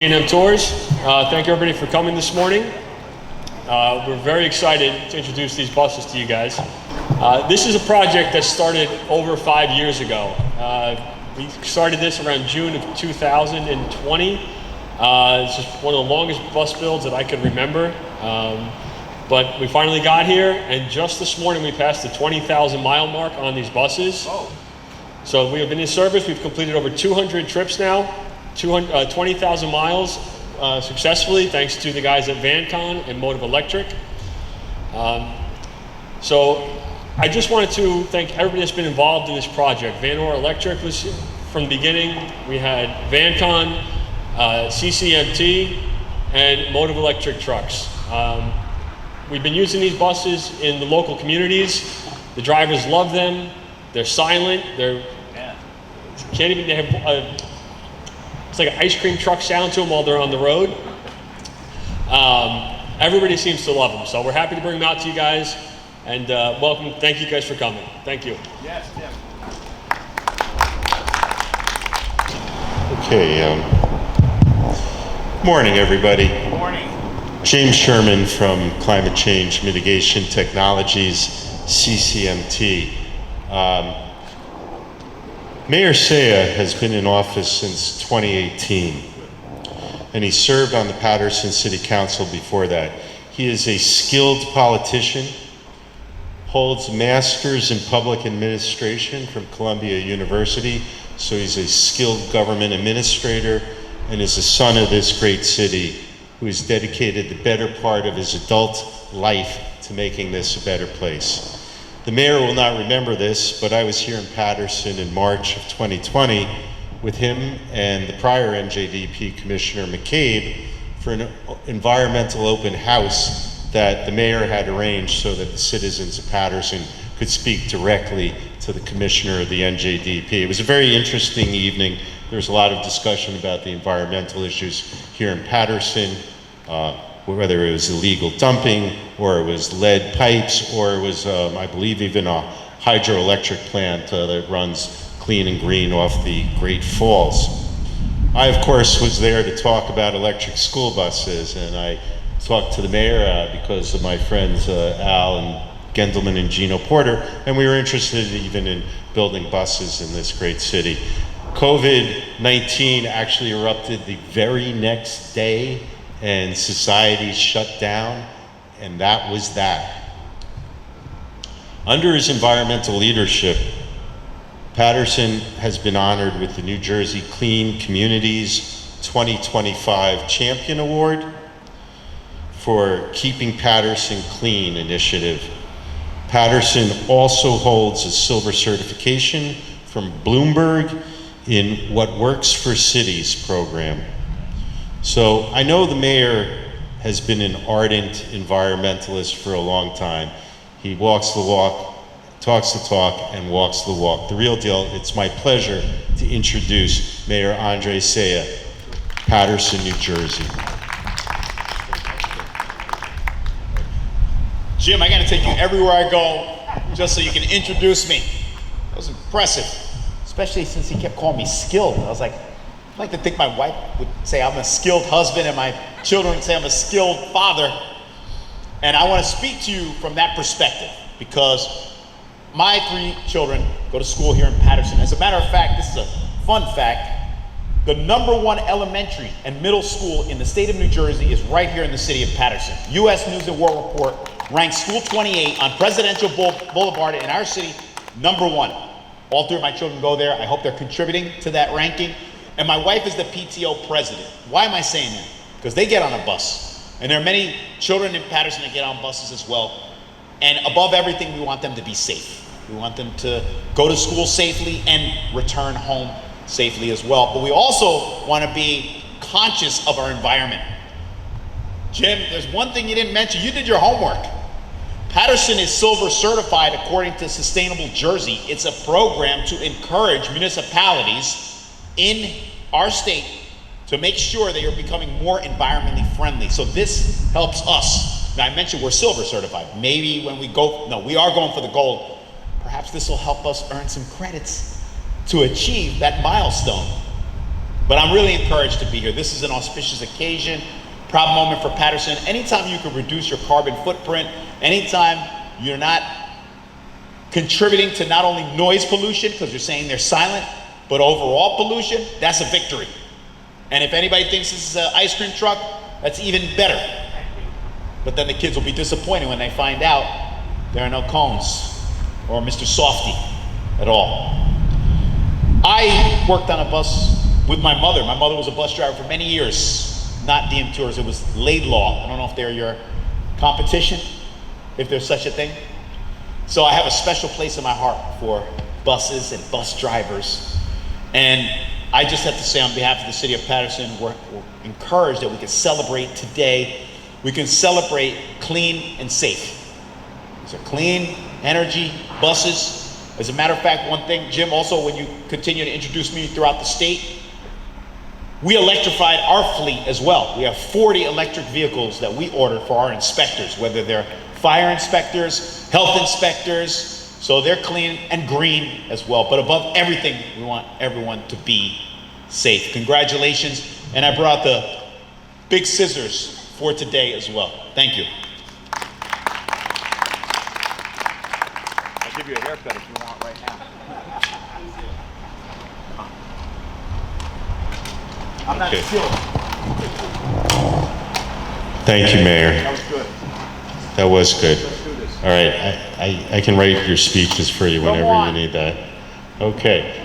A&M Tours. Thank everybody for coming this morning. We're very excited to introduce these buses to you guys. This is a project that started over 5 years ago. We started this around June of 2020. It's just one of the longest bus builds that I could remember. But we finally got here, and just this morning we passed the 20,000 mile mark on these buses. Oh. So we have been in service. We've completed over 200 trips now. 20,000 miles successfully, thanks to the guys at VanCon and Motive Electric. So I just wanted to thank everybody that's been involved in this project. Vanor Electric was from the beginning. We had VanCon, CCMT, and Motive Electric trucks. We've been using these buses in the local communities. The drivers love them. They're silent. They have it's like an ice cream truck sound to them while they're on the road. Everybody seems to love them, so we're happy to bring them out to you guys. And welcome, thank you guys for coming. Thank you. Yes, Tim. Okay, morning everybody. Good morning. James Sherman from Climate Change Mitigation Technologies, CCMT. Mayor Sayegh has been in office since 2018, and he served on the Paterson City Council before that. He is a skilled politician, holds a master's in public administration from Columbia University, so he's a skilled government administrator, and is a son of this great city who has dedicated the better part of his adult life to making this a better place. The mayor will not remember this, but I was here in Paterson in March of 2020 with him and the prior NJDP Commissioner McCabe for an environmental open house that the mayor had arranged so that the citizens of Paterson could speak directly to the commissioner of the NJDP. It was a very interesting evening. There was a lot of discussion about the environmental issues here in Paterson, whether it was illegal dumping, or it was lead pipes, or it was, I believe, even a hydroelectric plant that runs clean and green off the Great Falls. I, of course, was there to talk about electric school buses, and I talked to the mayor because of my friends Al and Gendelman and Gino Porter, and we were interested even in building buses in this great city. COVID-19 actually erupted the very next day, and society shut down, and that was that. Under his environmental leadership, Paterson has been honored with the New Jersey Clean Communities 2025 Champion Award for Keeping Paterson Clean initiative. Paterson also holds a silver certification from Bloomberg in What Works for Cities program. So I know the mayor has been an ardent environmentalist for a long time. He walks the walk, talks the talk, and walks the walk. The real deal. It's my pleasure to introduce Mayor Andre Sayegh, Paterson, New Jersey. Jim, I got to take you everywhere I go just so you can introduce me. That was impressive, especially since he kept calling me skilled. I was like, I'd like to think my wife would say I'm a skilled husband and my children would say I'm a skilled father. And I want to speak to you from that perspective because my 3 children go to school here in Paterson. As a matter of fact, this is a fun fact. The #1 elementary and middle school in the state of New Jersey is right here in the city of Paterson. U.S. News and World Report ranks School 28 on Presidential Boulevard in our city #1. All 3 of my children go there. I hope they're contributing to that ranking. And my wife is the PTO president. Why am I saying that? Because they get on a bus. And there are many children in Paterson that get on buses as well. And above everything, we want them to be safe. We want them to go to school safely and return home safely as well. But we also want to be conscious of our environment. Jim, there's one thing you didn't mention. You did your homework. Paterson is silver certified according to Sustainable Jersey. It's a program to encourage municipalities in our state to make sure they are becoming more environmentally friendly. So this helps us. Now I mentioned we're silver certified. Maybe when we go, no, we are going for the gold. Perhaps this will help us earn some credits to achieve that milestone. But I'm really encouraged to be here. This is an auspicious occasion, proud moment for Paterson. Anytime you can reduce your carbon footprint, anytime you're not contributing to not only noise pollution, because you're saying they're silent, but overall pollution, that's a victory. And if anybody thinks this is an ice cream truck, that's even better. But then the kids will be disappointed when they find out there are no cones or Mr. Softy at all. I worked on a bus with my mother. My mother was a bus driver for many years, not DM Tours, it was Laidlaw. I don't know if they're your competition, if there's such a thing. So I have a special place in my heart for buses and bus drivers. And I just have to say on behalf of the city of Paterson, we're encouraged that we can celebrate today. We can celebrate clean and safe. These are clean energy buses. As a matter of fact, one thing, Jim, also when you continue to introduce me throughout the state, we electrified our fleet as well. We have 40 electric vehicles that we ordered for our inspectors, whether they're fire inspectors, health inspectors, so they're clean and green as well. But above everything, we want everyone to be safe. Congratulations, and I brought the big scissors for today as well. Thank you. I'll give you a haircut if you want right now. I'm not skilled. Thank you, Mayor. That was good. That was good. Let's do this. All right, I can write your speeches for you whenever you need that. Okay.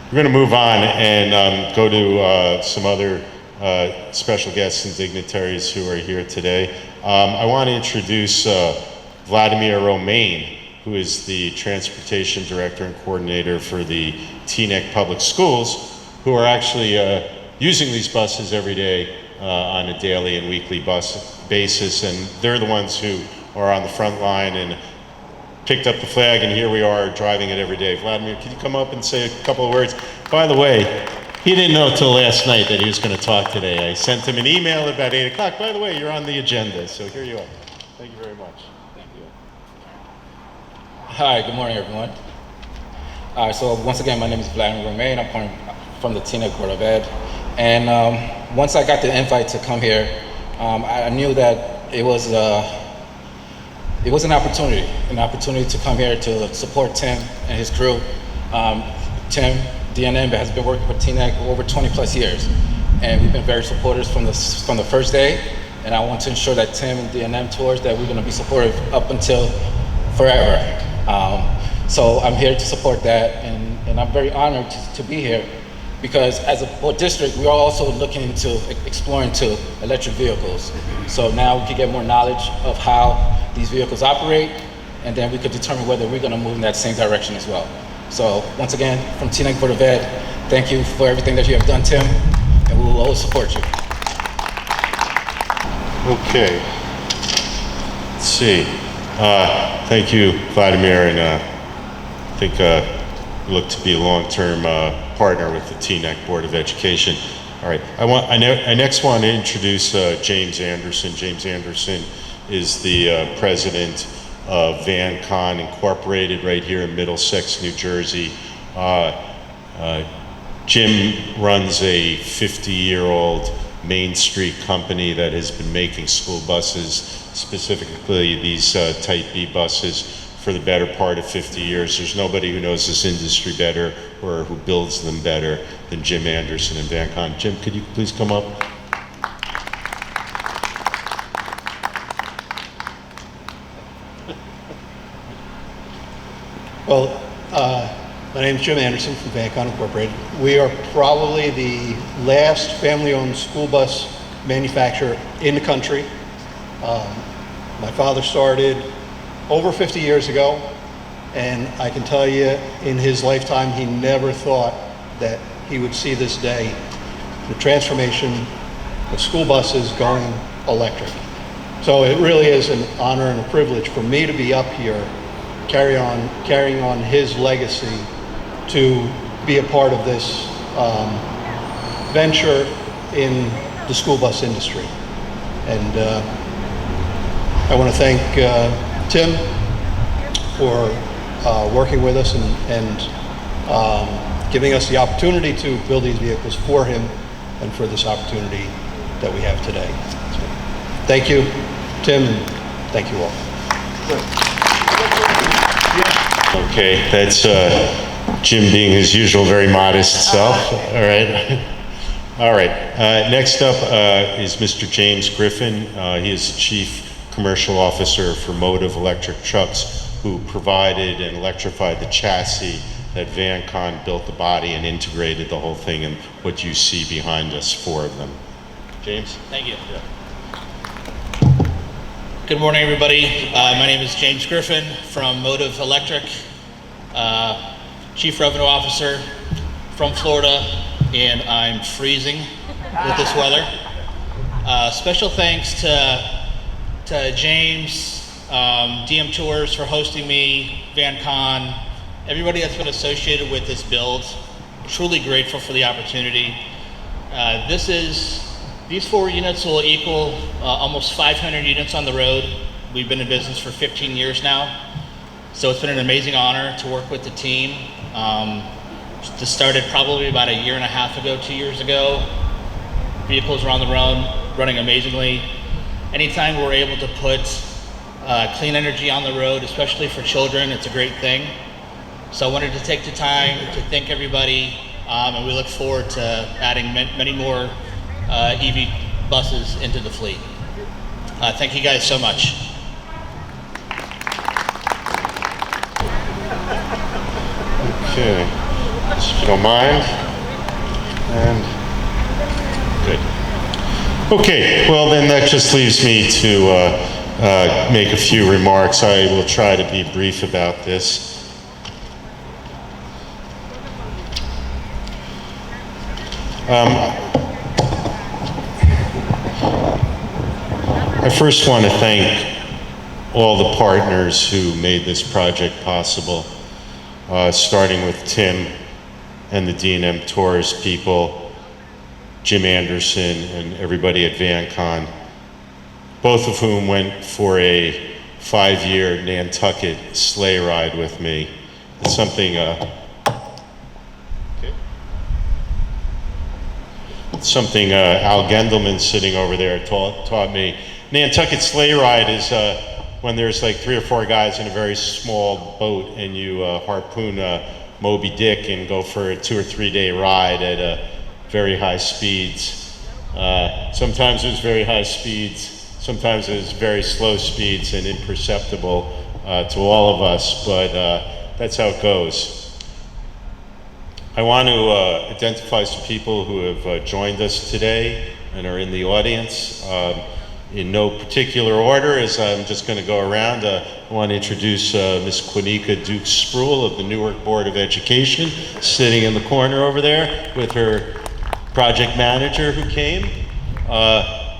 We're going to move on and go to some other special guests and dignitaries who are here today. I want to introduce Vladimir Romaine, who is the Transportation Director and Coordinator for the Teaneck Public Schools, who are actually using these buses every day on a daily and weekly basis, and they're the ones who are on the front line and picked up the flag, and here we are driving it every day. Vladimir, can you come up and say a couple of words? By the way, he didn't know till last night that he was going to talk today. I sent him an email at about 8 o'clock. By the way, you're on the agenda, so here you are. Thank you very much. Thank you. Hi, good morning, everyone. So once again, my name is Vladimir Romaine. I'm from the Teaneck Board of Ed. And once I got the invite to come here, I knew that it was an opportunity to come here to support Tim and his crew. Tim, DNM, has been working for Teaneck over 20 plus years. And we've been very supporters from the first day. And I want to ensure that Tim and DNM Tours, that we're going to be supportive up until forever. So I'm here to support that, and I'm very honored to be here, because as a board district, we are also looking into exploring to electric vehicles. So now we can get more knowledge of how these vehicles operate, and then we could determine whether we're going to move in that same direction as well. So once again, from Teaneck Board of Ed, thank you for everything that you have done, Tim, and we will always support you. Okay. Let's see. Thank you, Vladimir, and I think you look to be a long-term partner with the Teaneck Board of Education. All right. I next want to introduce James Anderson. James Anderson is the president of VanCon Incorporated right here in Middlesex, New Jersey. Jim runs a 50-year-old Main Street company that has been making school buses, specifically these Type B buses, for the better part of 50 years. There's nobody who knows this industry better or who builds them better than Jim Anderson and VanCon. Jim, could you please come up? Well, my name is Jim Anderson from VanCon Incorporated. We are probably the last family-owned school bus manufacturer in the country. My father started over 50 years ago, and I can tell you in his lifetime he never thought that he would see this day, the transformation of school buses going electric. So it really is an honor and a privilege for me to be up here carrying on his legacy, to be a part of this venture in the school bus industry. And I want to thank Tim for working with us and giving us the opportunity to build these vehicles for him and for this opportunity that we have today. So, thank you, Tim, and thank you all. Okay, that's Jim being his usual very modest self. All right. All right. Next up is Mr. James Griffin. He is the Chief Commercial Officer for Motive Electric Trucks, who provided and electrified the chassis that VanCon built the body and integrated the whole thing, and what you see behind us, 4 of them. James? Thank you. Good morning, everybody. My name is James Griffin from Motive Electric, Chief Revenue Officer from Florida, and I'm freezing with this weather. Special thanks to James, DM Tours for hosting me, VanCon, everybody that's been associated with this build. Truly grateful for the opportunity. These 4 units will equal almost 500 units on the road. We've been in business for 15 years now, so it's been an amazing honor to work with the team. This started probably about 1.5 years ago, 2 years ago. Vehicles are on the road, running amazingly. Anytime we're able to put clean energy on the road, especially for children, it's a great thing. So I wanted to take the time to thank everybody, and we look forward to adding many more EV buses into the fleet. Thank you guys so much. Okay. If you don't mind. And good. Okay, well then that just leaves me to make a few remarks. I will try to be brief about this. I first want to thank all the partners who made this project possible, starting with Tim and the D&M Tours people, Jim Anderson and everybody at VanCon, both of whom went for a 5-year Nantucket sleigh ride with me. It's something something Al Gendelman sitting over there taught me. Nantucket sleigh ride is when there's like 3 or 4 guys in a very small boat and you harpoon Moby Dick and go for a 2 or 3 day ride at very high speeds. Sometimes it was very high speeds, sometimes it was very slow speeds and imperceptible to all of us, but that's how it goes. I want to identify some people who have joined us today and are in the audience. In no particular order, as I'm just going to go around, I want to introduce Ms. Quinika Duke-Spruill of the Newark Board of Education, sitting in the corner over there with her project manager who came.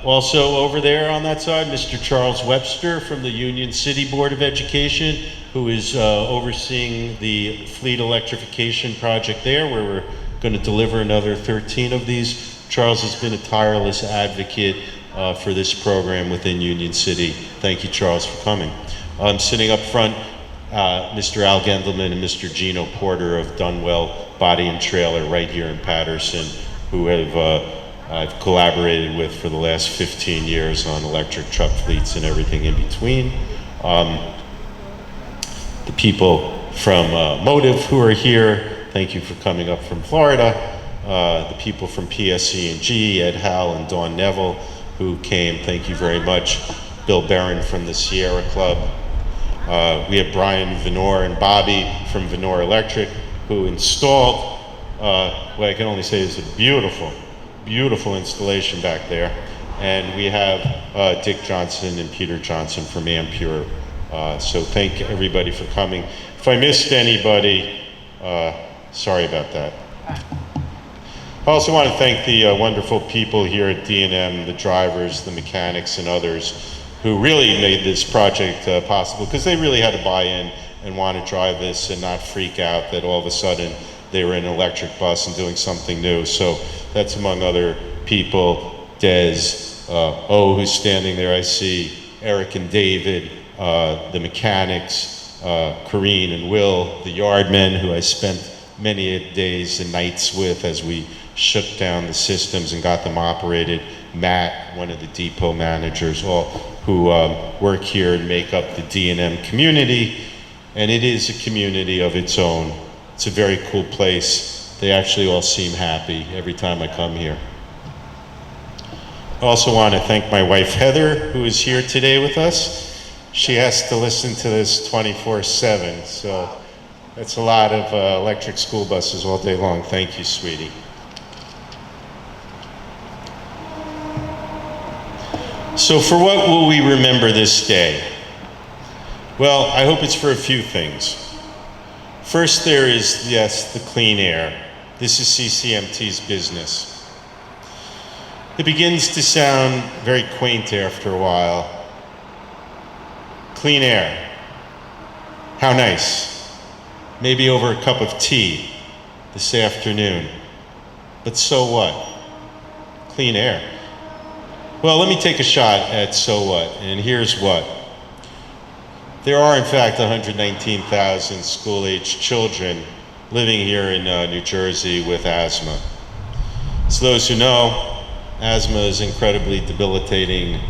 Also over there on that side, Mr. Charles Webster from the Union City Board of Education, who is overseeing the fleet electrification project there, where we're going to deliver another 13 of these. Charles has been a tireless advocate for this program within Union City. Thank you, Charles, for coming. Sitting up front, Mr. Al Gendelman and Mr. Gino Porter of Dunwell Body and Trailer right here in Paterson, who I've collaborated with for the last 15 years on electric truck fleets and everything in between. The people from Motive who are here, thank you for coming up from Florida. The people from PSE&G, Ed Howell and Dawn Neville, who came, thank you very much. Bill Barron from the Sierra Club. We have Brian Venor and Bobby from Venor Electric, who installed what I can only say is a beautiful, beautiful installation back there. And we have Dick Johnson and Peter Johnson from Ampure. So thank everybody for coming. If I missed anybody, sorry about that. I also want to thank the wonderful people here at D&M, the drivers, the mechanics, and others who really made this project possible, because they really had to buy in and want to drive this and not freak out that all of a sudden they were in an electric bus and doing something new. So that's among other people, Des, who's standing there, I see, Eric and David, the mechanics, Corrine and Will, the yardmen who I spent many days and nights with as we shook down the systems and got them operated. Matt, one of the depot managers, all who work here and make up the D&M community. And it is a community of its own. It's a very cool place. They actually all seem happy every time I come here. I also want to thank my wife Heather, who is here today with us. She has to listen to this 24/7, so that's a lot of electric school buses all day long. Thank you, sweetie. So for what will we remember this day? Well, I hope it's for a few things. First, there is, yes, the clean air. This is CCMT's business. It begins to sound very quaint after a while. Clean air. How nice. Maybe over a cup of tea this afternoon. But so what? Clean air. Well, let me take a shot at so what, and here's what. There are, in fact, 119,000 school-aged children living here in New Jersey with asthma. As those who know, asthma is an incredibly debilitating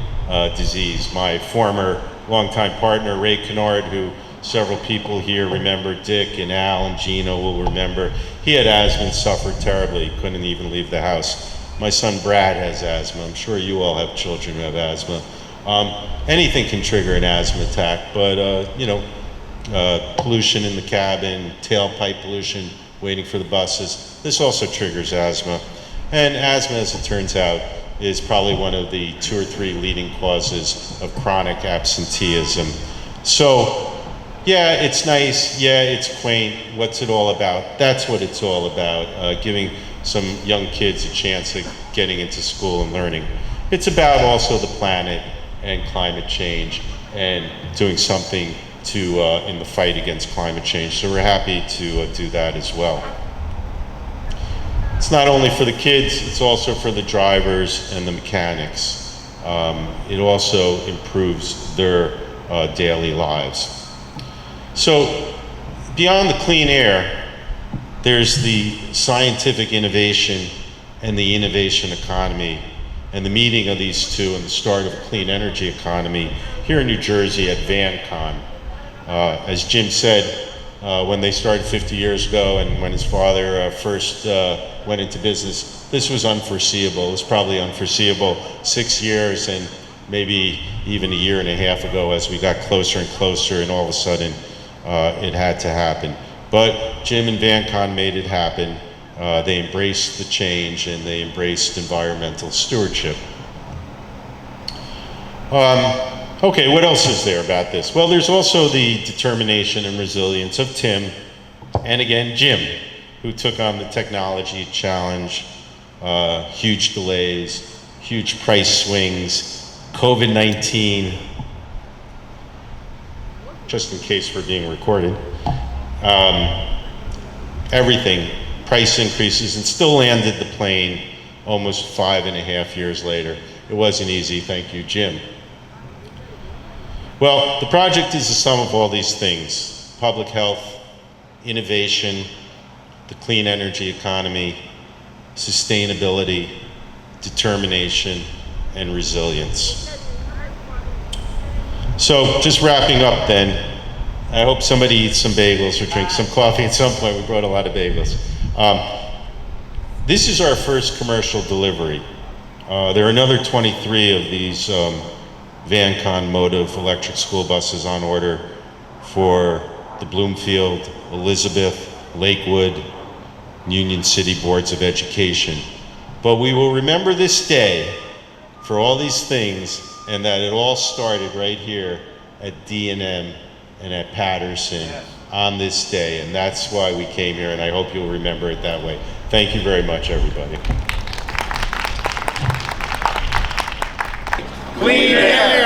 disease. My former longtime partner, Ray Kennard, who several people here remember, Dick and Al and Gino will remember, he had asthma and suffered terribly, couldn't even leave the house. My son Brad has asthma. I'm sure you all have children who have asthma. Anything can trigger an asthma attack, but pollution in the cabin, tailpipe pollution, waiting for the buses, this also triggers asthma. And asthma, as it turns out, is probably one of the 2 or 3 leading causes of chronic absenteeism. So, yeah, it's nice, yeah, it's quaint, what's it all about? That's what it's all about, giving some young kids a chance at getting into school and learning. It's about also the planet and climate change and doing something to in the fight against climate change. So we're happy to do that as well. It's not only for the kids, it's also for the drivers and the mechanics. It also improves their daily lives. So beyond the clean air, there's the scientific innovation and the innovation economy, and the meeting of these two and the start of a clean energy economy here in New Jersey at VanCon. As Jim said, when they started 50 years ago and when his father first went into business, this was unforeseeable. It was probably unforeseeable 6 years and maybe even a year and a half ago as we got closer and closer, and all of a sudden it had to happen. But Jim and VanCon made it happen. They embraced the change and they embraced environmental stewardship. Okay, what else is there about this? Well, there's also the determination and resilience of Tim, and again, Jim, who took on the technology challenge, huge delays, huge price swings, COVID-19, just in case we're being recorded, everything, price increases, and still landed the plane almost 5.5 years later. It wasn't easy, thank you, Jim. Well, the project is the sum of all these things: public health, innovation, the clean energy economy, sustainability, determination, and resilience. So, just wrapping up then, I hope somebody eats some bagels or drinks some coffee at some point. We brought a lot of bagels. This is our first commercial delivery. There are another 23 of these VanCon Motive electric school buses on order for the Bloomfield, Elizabeth, Lakewood, Union City Boards of Education. But we will remember this day for all these things, and that it all started right here at D&M and at Paterson on this day, and that's why we came here, and I hope you'll remember it that way. Thank you very much, everybody. Clean air!